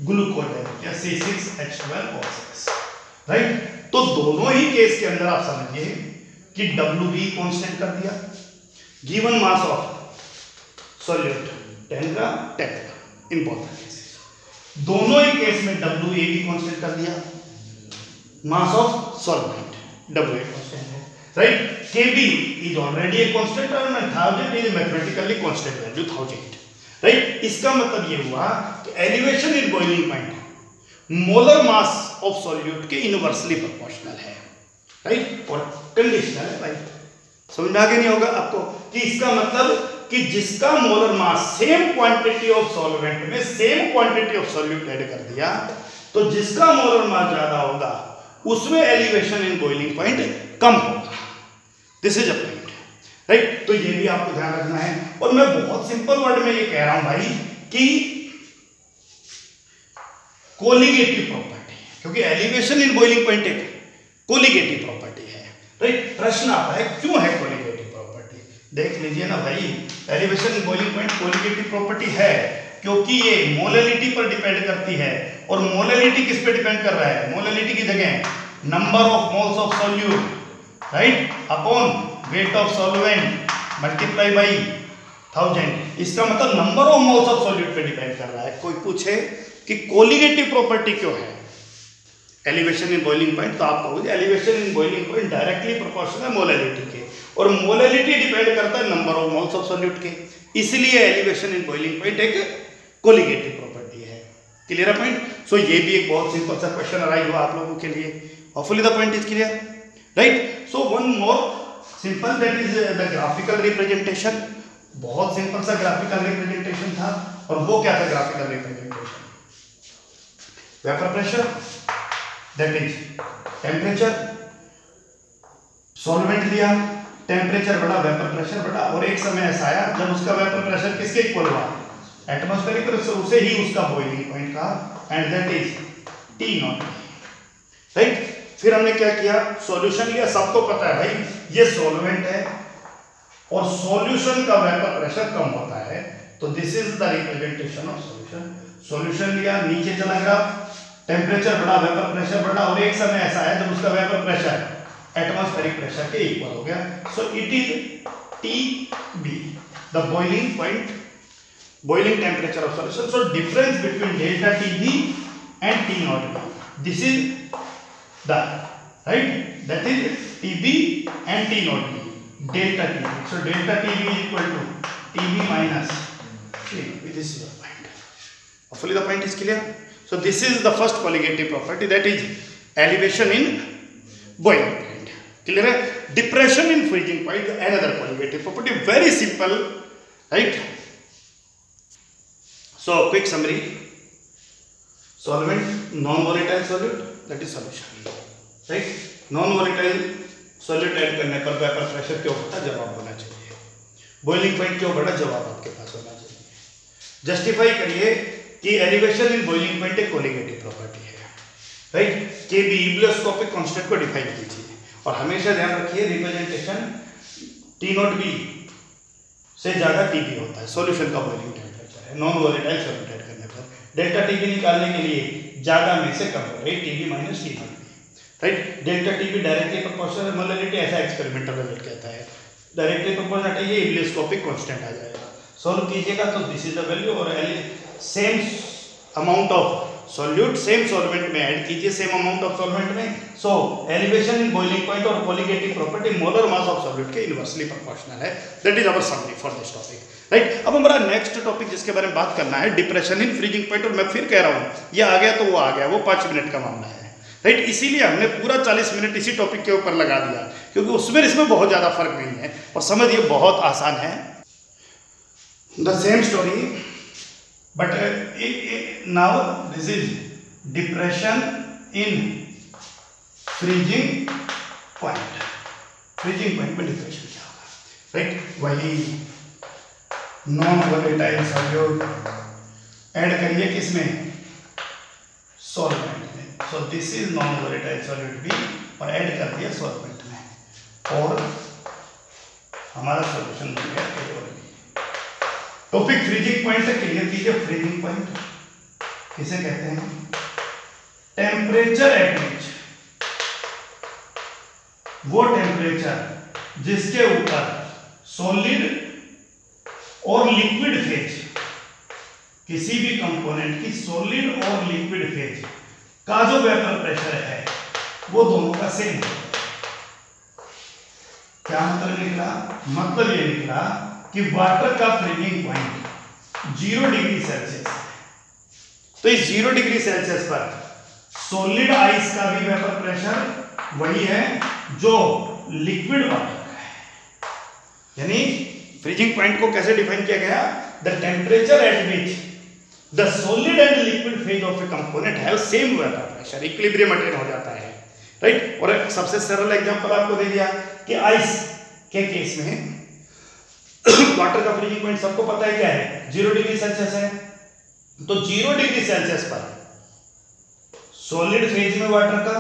ग्लूकोज ऐड किया, C6H12O6, राइट। तो दोनों ही केस के अंदर आप समझिए कि WB कांस्टेंट कर दिया, given mass of solute 10 gram 10 gram in both cases, दोनों ही केस में WA भी कांस्टेंट कर दिया, mass of solvent WA constant है, right. KB is already a constant और 1000 is mathematically constant value 1000, right. इसका मतलब ये हुआ कि elevation in boiling point molar mass of solute के इनवर्सली प्रोपोर्शनल है, राइट, और कंडीशनल है भाई। समझ में आगे नहीं होगा आपको कि इसका मतलब कि जिसका molar mass same quantity of solvent में same quantity of solute add कर दिया, तो जिसका मोलर मास ज्यादा होगा उसमें एलिवेशन इन बॉइलिंग पॉइंट कम होगा। This is a point, right. तो ये भी आपको ध्यान रखना है। और मैं बहुत सिंपल वर्ड में ये कह रहा हूं भाई कि कोलिगेटिव प्रॉपर्टी, क्योंकि एलिवेशन इन बॉइलिंग पॉइंट एक कोलिगेटिव प्रॉपर्टी है, राइट। प्रश्न आता है क्यों है कोलिगेटिव प्रॉपर्टी, देख लीजिए ना भाई, elevation in boiling point colligative property है क्योंकि ये मोलैलिटी पर डिपेंड करती है। और मोलैलिटी किस पे डिपेंड कर रहा है, मोलैलिटी की जगह number of moles of solute, right, upon weight of solvent multiply by 1000। इसका मतलब number of moles of solute पे डिपेंड कर रहा है। कोई पूछे कि कोलिगेटिव प्रॉपर्टी क्यों है एलिवेशन इन बॉइलिंग पॉइंट, तो आप कहोगे elevation in boiling point directly proportional है मोलैलिटी के, और मोलैलिटी डिपेंड करता है number of moles of solute के, इसलिए एलिवेशन इन बॉइलिंग पॉइंट एक कोलिगेटिव प्रॉपर्टी है। क्लियर है पॉइंट। सो ये भी एक बहुत सिंपल सा क्वेश्चन अराइज हुआ आप लोगों के लिए। Hopefully the point is clear, right. So one more simple, that is the graphical representation. बहुत सिंपल सा ग्राफिकल रिप्रेजेंटेशन था, और वो क्या था graphical representation, vapour pressure that is temperature, solvent लिया, टेम्परेचर बढ़ा, वेपर प्रेशर बढ़ा, और एक समय ऐसा आया जब उसका वेपर प्रेशर किसके इक्वल हुआ, एटमॉस्फेरिक प्रेशर, उसे ही उसका बॉइलिंग पॉइंट का, and that is T0, right. फिर हमने क्या किया, सॉल्यूशन लिया। सबको पता है भाई ये सॉल्वेंट है और सॉल्यूशन का वेपर प्रेशर कम होता है, तो this is the representation of solution. Solution लिया, नीचे चला गया, टेम्परेचर बढ़ा, वेपर प्रेशर बढ़ा, और एक समय ऐसा है जब उसका वेपर प्रेशर एटमॉस्फेरिक प्रेशर के इक्वल हो गया। So it is TB, the boiling point, boiling temperature of solution. So difference between delta TB and T0, this is the right, that is TB and T0, delta TB. So delta TB is equal to TB minus T0. This is the point. Hopefully the point is clear. So this is the first colligative property, that is elevation in boiling point. Clear है? Depression in freezing point, another colligative property, very simple, right? So quick summary, solvent, non-volatile solute, that is solution, right? Non-volatile solute add करने पर vapour pressure क्यों बढ़ता, जवाब होना चाहिए। Boiling point क्यों बढ़ा, जवाब आपके पास होना चाहिए। जस्टिफाई करिए कि एलिवेशन इन बॉइलिंग पॉइंट एक कोलिगेटिव प्रॉपर्टी है, राइट। KB इब्लियोस्कोपिक कांस्टेंट को डिफाइन कीजिए, और हमेशा ध्यान रखिए रिप्रेजेंटेशन T0B से ज्यादा TB होता है, सॉल्यूशन का बॉइलिंग टेम्परेचर है नॉन वोलेटाइल सॉल्यूट ऐड करने पर। डेल्टा TB निकालने के लिए ज्यादा में से कम करें, TB minus T0, right. Delta TB directly proportional है मोलैलिटी, ऐसा एक्सपेरिमेंटल रिजल्ट कहता है। डायरेक्टली प्रोपोर्शनल हटाइए, इब्लियोस्कोपिक कांस्टेंट आ जाएगा, सॉल्व कीजिएगा तो दिस इज द वैल्यू, और same amount of solute same solvent में ऐड कीजिए, सेम अमाउंट ऑफ सॉल्वेंट में। So elevation in boiling point और colligative property molar mass of solute के इनवर्सली प्रोपोर्शनल है। That is our summary for this topic, right. अब हमारा next topic जिसके बारे में बात करना है, डिप्रेशन इन फ्रीजिंग पॉइंट। और मैं फिर कह रहा हूं, ये आ गया तो वो आ गया, वो 5 मिनट का मामला है, राइट। इसीलिए हमने पूरा 40 मिनट इसी टॉपिक के ऊपर लगा दिया, क्योंकि उसमें इसमें बहुत ज्यादा फर्क नहीं है, और समझिए बहुत आसान है। The same story, but now this is depression in freezing point. freezing point में depression क्या होगा, right? वही नॉन वोलेटाइल सॉल्यूट ऐड करिए किसमें, सॉल्वेंट में। सो this is non volatile solute भी, और ऐड कर दिया सॉल्वेंट में, और हमारा सॉल्यूशन बन गया केवल। टॉपिक फ्रीजिंग पॉइंट से क्लियर कीजिए। फ्रीजिंग पॉइंट किसे कहते हैं, टेम्परेचर एट विच वो टेम्परेचर जिसके ऊपर सॉलिड और लिक्विड फेज, किसी भी कंपोनेंट की सॉलिड और लिक्विड फेज का जो वेपर प्रेशर है वो दोनों का सेम है। क्या मतलब निकला? मतलब ये निकला कि वाटर का फ्रीजिंग पॉइंट 0 डिग्री सेल्सियस है। तो इस 0 डिग्री सेल्सियस पर सॉलिड आइस का भी वेपर प्रेशर वही है जो लिक्विड वाटर का है। यानी फ्रीजिंग पॉइंट को कैसे डिफाइन किया गया? The temperature at which the solid and liquid phase of A component have same vapour pressure, equilibrium attain हो जाता है, राइट। और एक सबसे सरल एग्जांपल आपको दे दिया कि आइस के केस में वाटर का फ्रीजिंग पॉइंट सबको पता है क्या है, 0 डिग्री सेल्सियस है। तो 0 डिग्री सेल्सियस पर सॉलिड फेज में वाटर का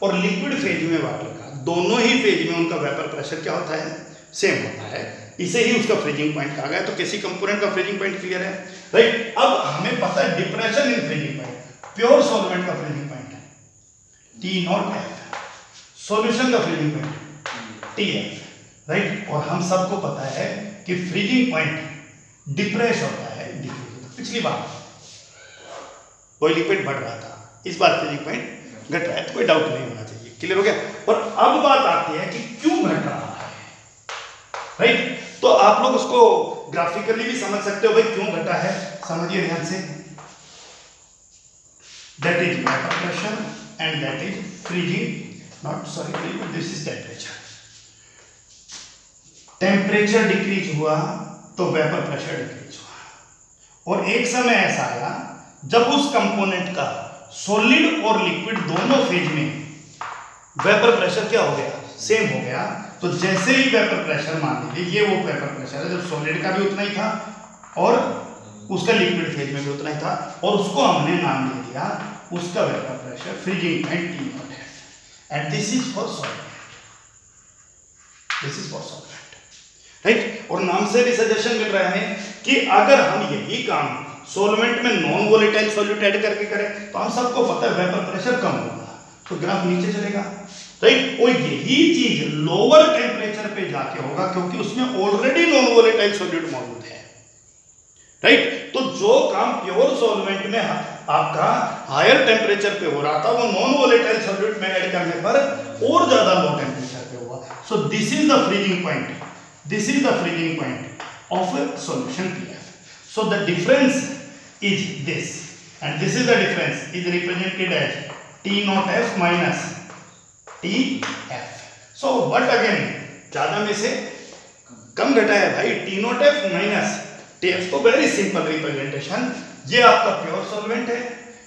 और लिक्विड फेज में वाटर का, दोनों ही फेज में उनका वेपर प्रेशर क्या होता है? सेम होता है। इसे ही उसका फ्रीजिंग पॉइंट कहा गया। तो किसी कंपोनेंट का फ्रीजिंग पॉइंट क्लियर है, राइट। अब हमें पता है depression in freezing point, pure solvent का फ्रीजिंग पॉइंट है T0F, सॉल्यूशन का फ्रीजिंग पॉइंट TF, राइट। और हम सबको पता है कि फ्रीजिंग पॉइंट डिप्रेस होता है, डिक्रीज। पिछली बार कोई लिक्विड बढ़ रहा था, इस बार फ्रीजिंग पॉइंट घट रहा है, तो कोई डाउट नहीं होना चाहिए, क्लियर हो गया। और अब बात आती है कि क्यों घट रहा है, राइट। तो आप लोग उसको ग्राफिकली भी समझ सकते हो, भाई क्यों घटा है, समझिए ध्यान से। That is vapour pressure and that is freezing, not sorry freezing, this is temperature. Temperature decrease हुआ तो वेपर प्रेशर डिक्रीज हुआ। और एक समय ऐसा आया जब उस कंपोनेंट का सॉलिड और लिक्विड दोनों फेज में वेपर प्रेशर क्या हो गया? सेम हो गया। तो जैसे ही वेपर प्रेशर, मान लीजिए ये वो वेपर प्रेशर है जब सॉलिड का भी उतना ही था और उसका लिक्विड फेज में भी उतना ही था, और उसको हमने नाम दे दिया उसका vapour pressure freezing point T0 है। And this is for solvent, this is for solvent, right. और नाम से भी सजेशन मिल रहा है कि अगर हम यही काम सॉल्वेंट में नॉन वोलेटाइल सॉल्यूट ऐड करके करें तो हम सबको पता है वेपर प्रेशर कम होगा, तो ग्राफ नीचे चलेगा, राइट। और यही चीज लोअर टेम्परेचर पे जाके होगा क्योंकि उसमें ऑलरेडी नॉन वोलेटाइल सॉल्यूट मौजूद है, राइट। तो जो काम प्योर सॉल्वेंट में आपका हायर टेम्परेचर पे हो रहा था वो नॉन वोलेटाइल सॉल्यूट में ऐड करने पर और ज्यादा लो टेम्परेचर पे हुआ। सो this is the freezing point, this is the freezing point of a solution TF. So the difference is this, and this is the difference is represented as T0F minus TF. So what again, ज्यादा में से कम घटा है भाई, T0F minus TF। तो very simple representation, ये आपका प्योर सॉल्वेंट है,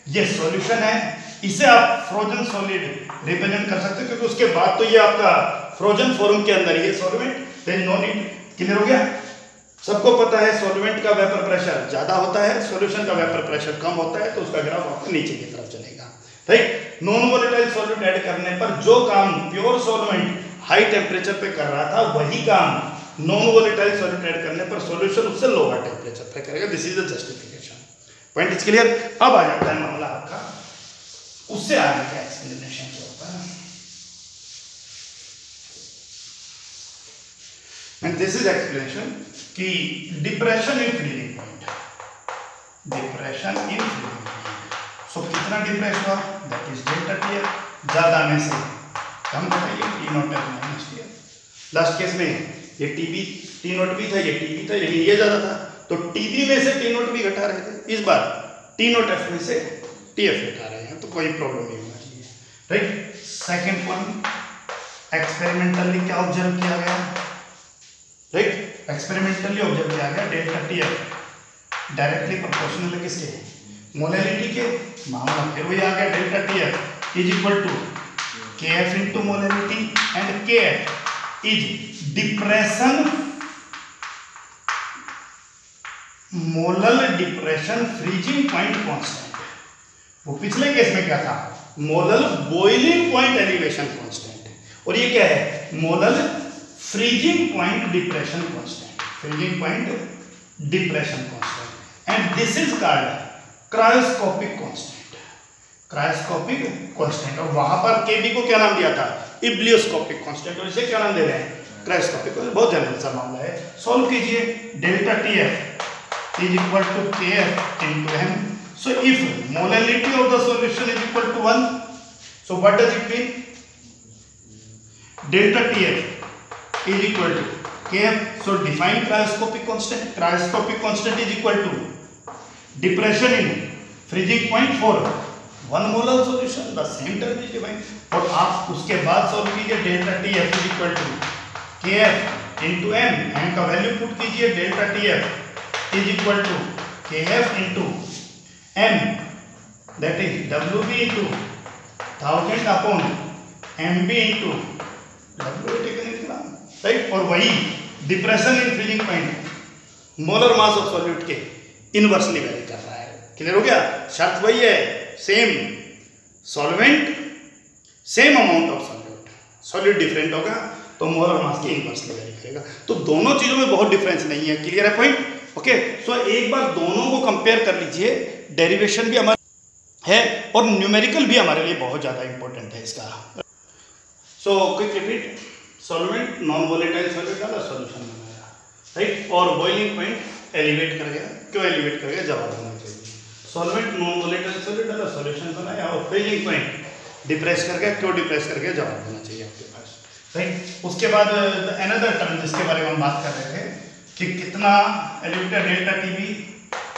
ये सॉल्यूशन है, इसे आप फ्रोजन सॉलिड रिप्रेजेंट कर सकते हो क्योंकि उसके बाद तो ये आपका फ्रोजन फॉर्म के अंदर ये solvent, there is no need, clear हो गया। सबको पता है सॉल्वेंट का वेपर प्रेशर ज्यादा होता है, सॉल्यूशन का वेपर प्रेशर कम होता है, तो उसका ग्राफ आपको नीचे की तरफ चलेगा, right. Non volatile solute add करने पर जो काम प्योर सॉल्वेंट हाई टेम्परेचर पे कर रहा था वही काम नॉन वोलेटाइल सॉल्यूट ऐड करने पर सॉल्यूशन उससे लोअर टेम्परेचर पे करेगा। This is the justification, point is clear. अब आ जाता है मामला आपका उससे आगे का एक्सप्लेनेशन के ऊपर, एंड दिस इज एक्सप्लेनेशन कि depression in freezing point, depression in freezing point. So कितना डिप्रेस हुआ, दैट इज डेल्टा TF, ज्यादा में से कम घटाइए T0F minus TF। Last case में ये T0 भी था, ये TB था, लेकिन ये ज्यादा था तो TB में से T0 भी घटा रहे थे, इस बार T0F में से TF घटा रहे हैं, तो कोई प्रॉब्लम नहीं होना चाहिए, राइट। सेकेंड पॉइंट, एक्सपेरिमेंटली क्या ऑब्जर्व किया गया, राइट। एक्सपेरिमेंटली ऑब्जर्व किया गया डेल्टा TF डायरेक्टली प्रोपोर्शनल है किसके, मोलैलिटी के। मामला फिर वही आ गया, delta TF is equal to KF into molality and KF is depression, molal depression freezing point constant. वो पिछले केस में क्या था, molal boiling point elevation constant, और ये क्या है, molal freezing point depression constant, freezing point depression constant, and this is called cryoscopic constant, cryoscopic constant. और वहां पर केबी को क्या नाम दिया था, इब्लियोस्कोपिक कांस्टेंट, और इसे क्या नाम दे रहे हैं, क्रायोस्कोपिक। बहुत जनरल सा मामला है। सॉल्व कीजिए, delta TF is equal to KF into m। So if molality of the solution is equal to 1, so what does it mean, delta TF is equal to KF। So define cryoscopic constant. Cryoscopic constant is equal to depression in freezing point for 1 molar solution, the same term is defined. और आप उसके बाद solve कीजिए, delta TF is equal to KF into m, m का value put कीजिए, delta TF is equal to KF into m, that is WB into 1000 upon MB into W, right. और वही depression in freezing point molar mass of solute के inversely vary कर रहा है। Clear हो गया? शर्त वही है, same solvent same amount of solute, solute different होगा तो मोलर मास के इनवर्सली वेरी करेगा। तो दोनों चीजों में बहुत डिफरेंस नहीं है। क्लियर है पॉइंट? ओके, सो एक बार दोनों को कंपेयर कर लीजिए। डेरिवेशन भी हमारा है और न्यूमेरिकल भी हमारे लिए बहुत ज्यादा इंपॉर्टेंट है इसका। So quick repeat, solvent non volatile solute डाला, सॉल्यूशन बनाया, राइट। और बॉइलिंग पॉइंट एलिवेट कर गया, क्यों एलिवेट कर गया, जवाब होना चाहिए। सॉल्वेंट नॉन वोलेटाइल सॉल्यूट डाला, सॉल्यूशन बनाया, और फ्रीजिंग पॉइंट डिप्रेस कर गया, क्यों डिप्रेस कर गया, जवाब होना चाहिए आपके पास, राइट। उसके बाद अनदर टर्म जिसके बारे में हम बात कर रहे थे कि कितना elevated delta TB,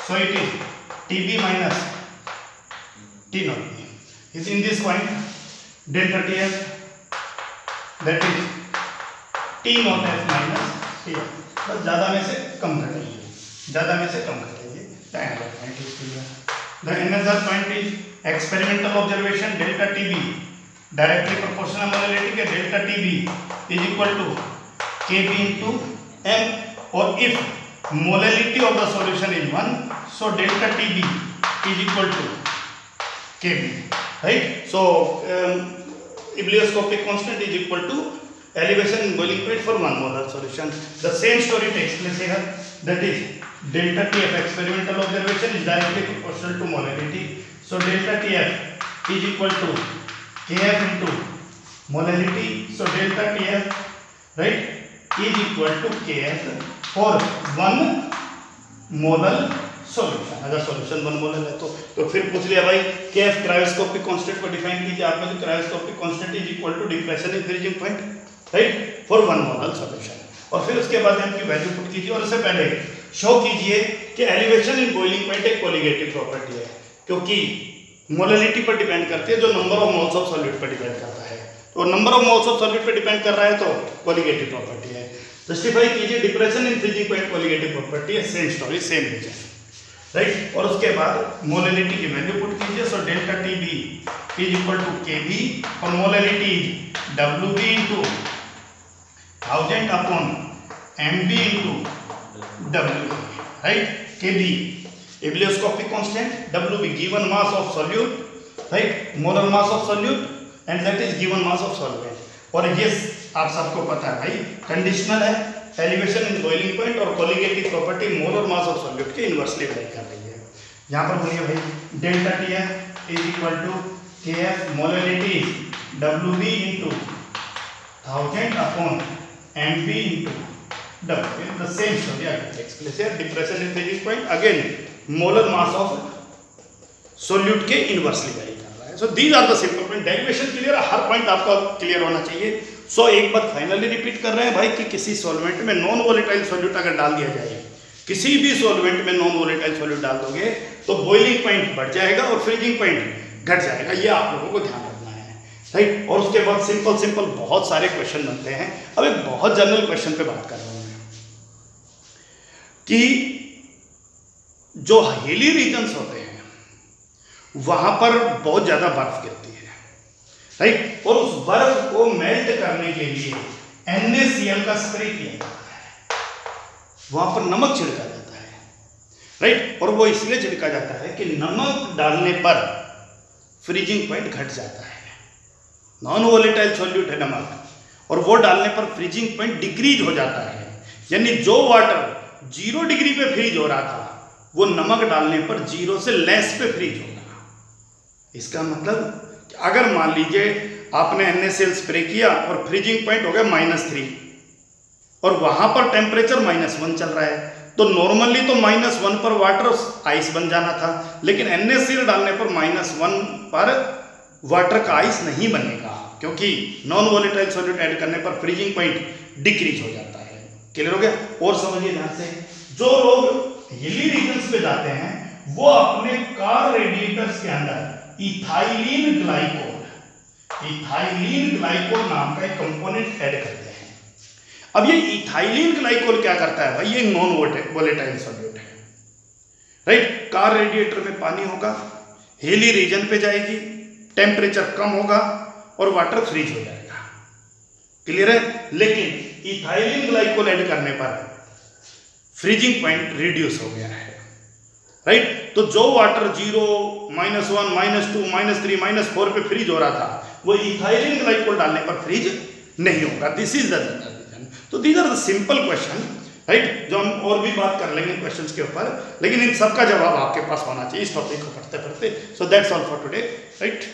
so it is TB minus T not is in this point delta TF that is T not F minus T। बस ज्यादा में से कम कर लीजिए, ज्यादा में से कम कर लीजिए। The another point is experimental observation delta TB directly proportional molality के delta TB is equal to KB into m, और if molality of the solution is 1, so delta TB is equal to KB, right? So Iblioscopic constant is equal to elevation in boiling point for 1 molar solution. The same story takes place here, that is delta TF experimental observation is directly proportional to molality. So delta TF is equal to KF into molality. So delta TF, right, is equal to KF for 1 molar solution. अगर solution 1 molar है तो फिर पूछ लिया भाई KF cryoscopic constant को define कीजिए। आपने तो cryoscopic constant is equal to depression in freezing point, right, for 1 molar solution. और फिर उसके बाद m की वैल्यू पुट कीजिए, और उससे पहले शो कीजिए कि एलिवेशन इन बॉइलिंग पॉइंट एक कोलिगेटिव प्रॉपर्टी है, क्योंकि मोलैलिटी पर डिपेंड करती है, जो number of moles of solute पर डिपेंड करता है। तो number of moles of solute पर डिपेंड कर रहा है तो कोलिगेटिव प्रॉपर्टी है। जस्टिफाई कीजिए, depression in freezing point colligative property है, same story same reason, right. और उसके बाद मोलैलिटी की वैल्यू पुट कीजिए। So delta TB is equal to KB और molality WB into 1000 upon MB into W, right. KB Iblioscopic constant, WB given mass of solute, right, molar mass of solute, and that is given mass of solvent. और ये आप सबको पता है भाई, conditional है, elevation in boiling point और colligative property molar mass of solute के इनवर्सली वेरी कर रही है। यहाँ पर बोलिए भाई delta TF is equal to KF molality WB into 1000 upon MB into W. The same story again takes place here. Depression in freezing point, again molar mass of solute के inversely vary कर रहा है। So these are the simple point. Derivation clear है, हर point आपका clear होना चाहिए। So एक बात फाइनली रिपीट कर रहे हैं भाई कि किसी सॉल्वेंट में नॉन वोलेटाइल सॉल्यूट अगर डाल दिया जाए, किसी भी सॉल्वेंट में नॉन वोलेटाइल सॉल्यूट डाल दोगे तो बॉइलिंग पॉइंट बढ़ जाएगा और फ्रीजिंग पॉइंट घट जाएगा। ये आप लोगों को ध्यान रखना है, राइट। और उसके बाद सिंपल बहुत सारे क्वेश्चन बनते हैं। अब एक बहुत जनरल क्वेश्चन पे बात कर रहा हूँ कि जो हिली रीजन्स होते हैं वहां पर बहुत ज्यादा बर्फ गिरती है, राइट। और उस बर्फ को मेल्ट करने के लिए NaCl का स्प्रे किया जाता है, वहां पर नमक छिड़का जाता है, राइट। और वो इसलिए छिड़का जाता है कि नमक डालने पर फ्रीजिंग पॉइंट घट जाता है। नॉन वोलेटाइल सॉल्यूट है नमक, और वो डालने पर फ्रीजिंग पॉइंट डिक्रीज हो जाता है। यानी जो वाटर 0 डिग्री पे फ्रीज हो रहा था वो नमक डालने पर 0 से लेस पे फ्रीज होगा। इसका मतलब अगर मान लीजिए आपने NaCl स्प्रे किया और फ्रीजिंग पॉइंट हो गया -3 और वहां पर टेम्परेचर -1 चल रहा है, तो नॉर्मली तो -1 पर वाटर आइस बन जाना था, लेकिन NaCl डालने पर -1 पर वाटर का आइस नहीं बनेगा, क्योंकि नॉन वोलेटाइल सॉल्यूट ऐड करने पर फ्रीजिंग पॉइंट डिक्रीज हो जाता है। क्लियर हो गया? और समझिए ध्यान से, जो लोग हिली रीजन्स पे जाते हैं वो अपने कार रेडिएटर्स के अंदर इथाइलिन ग्लाइकोल नाम का एक कंपोनेंट ऐड करते हैं। अब ये इथाइलिन ग्लाइकोल क्या करता है भाई? ये नॉन वोलेटाइल सॉल्यूट है, राइट। कार रेडिएटर में पानी होगा, हिली रीजन पे जाएगी, टेम्परेचर कम होगा और वाटर फ्रीज हो जाएगा। क्लियर है? लेकिन इथाइलिन ग्लाइकोल ऐड करने पर फ्रीजिंग पॉइंट रिड्यूस हो गया है, राइट। तो जो वाटर 0, -1, -2, -3, -4 पे फ्रीज हो रहा था, वो इथाइलिन ग्लाइकोल डालने पर फ्रीज नहीं होगा। This is the reason. तो these are the simple question, right, जो हम और भी बात कर लेंगे क्वेश्चंस के ऊपर, लेकिन इन सबका जवाब आपके पास होना चाहिए इस टॉपिक को पढ़ते पढ़ते। So that's all for today, right.